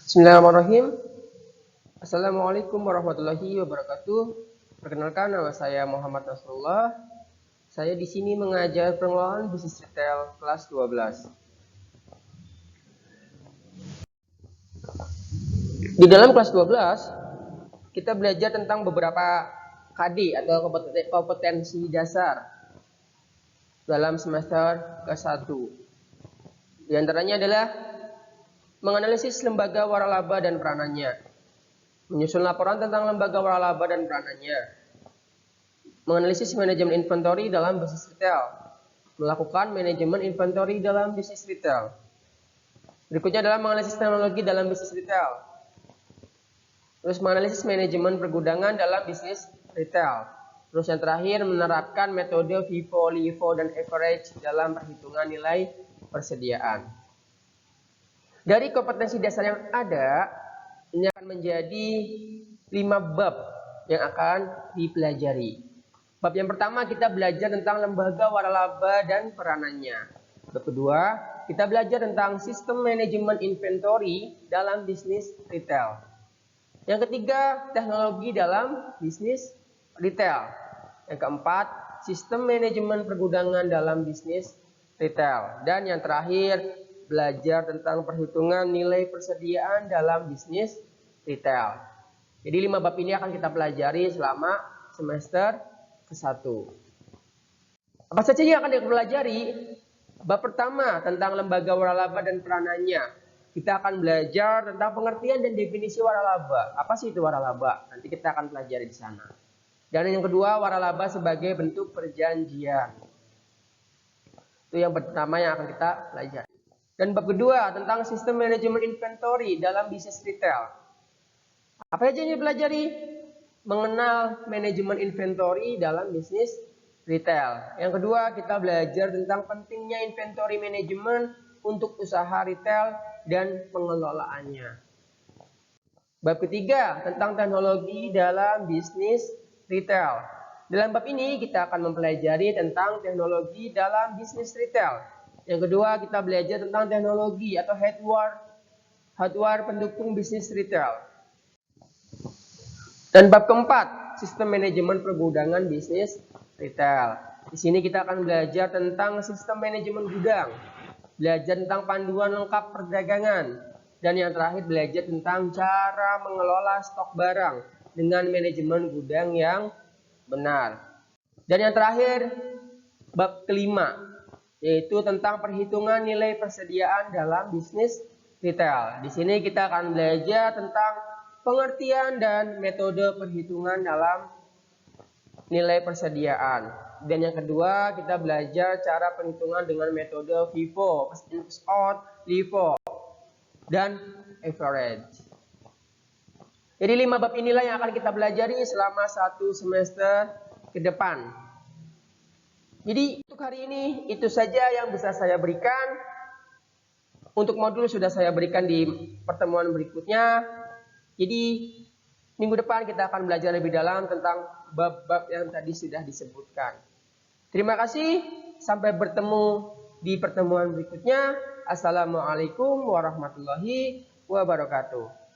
Bismillahirrahmanirrahim. Assalamualaikum warahmatullahi wabarakatuh. Perkenalkan, nama saya Muhammad Nasrullah. Saya di sini mengajar pengelolaan bisnis retail kelas 12. Di dalam kelas 12, kita belajar tentang beberapa KD atau kompetensi dasar dalam semester ke-1. Di antaranya adalah menganalisis lembaga waralaba dan peranannya, menyusun laporan tentang lembaga waralaba dan peranannya, menganalisis manajemen inventory dalam bisnis retail, melakukan manajemen inventory dalam bisnis retail. Berikutnya adalah menganalisis teknologi dalam bisnis retail. Terus menganalisis manajemen pergudangan dalam bisnis retail. Terus yang terakhir menerapkan metode FIFO, LIFO, dan average dalam perhitungan nilai persediaan. Dari kompetensi dasar yang ada, ini akan menjadi 5 bab yang akan dipelajari. Bab yang pertama kita belajar tentang lembaga waralaba dan peranannya. Bab kedua, kita belajar tentang sistem manajemen inventory dalam bisnis retail. Yang ketiga, teknologi dalam bisnis retail. Yang keempat, sistem manajemen pergudangan dalam bisnis retail. Dan yang terakhir, belajar tentang perhitungan nilai persediaan dalam bisnis retail. Jadi 5 bab ini akan kita pelajari selama semester ke-1. Apa saja yang akan kita pelajari? Bab pertama tentang lembaga waralaba dan peranannya. Kita akan belajar tentang pengertian dan definisi waralaba. Apa sih itu waralaba? Nanti kita akan pelajari di sana. Dan yang kedua, waralaba sebagai bentuk perjanjian. Itu yang pertama yang akan kita pelajari. Dan bab kedua tentang sistem manajemen inventory dalam bisnis retail. Apa saja yang dipelajari? Mengenal manajemen inventory dalam bisnis retail. Yang kedua, kita belajar tentang pentingnya inventory manajemen untuk usaha retail dan pengelolaannya. Bab ketiga tentang teknologi dalam bisnis retail. Dalam bab ini kita akan mempelajari tentang teknologi dalam bisnis retail. Yang kedua, kita belajar tentang teknologi atau hardware pendukung bisnis retail. Dan bab keempat, sistem manajemen pergudangan bisnis retail. Di sini kita akan belajar tentang sistem manajemen gudang, belajar tentang panduan lengkap perdagangan, dan yang terakhir belajar tentang cara mengelola stok barang dengan manajemen gudang yang benar. Dan yang terakhir, bab kelima, yaitu tentang perhitungan nilai persediaan dalam bisnis retail. Di sini kita akan belajar tentang pengertian dan metode perhitungan dalam nilai persediaan. Dan yang kedua, kita belajar cara perhitungan dengan metode FIFO, first in first out, LIFO, dan average. Jadi 5 bab inilah yang akan kita pelajari selama 1 semester ke depan. Jadi untuk hari ini itu saja yang bisa saya berikan. Untuk modul sudah saya berikan di pertemuan berikutnya. Jadi minggu depan kita akan belajar lebih dalam tentang bab-bab yang tadi sudah disebutkan. Terima kasih. Sampai bertemu di pertemuan berikutnya. Assalamualaikum warahmatullahi wabarakatuh.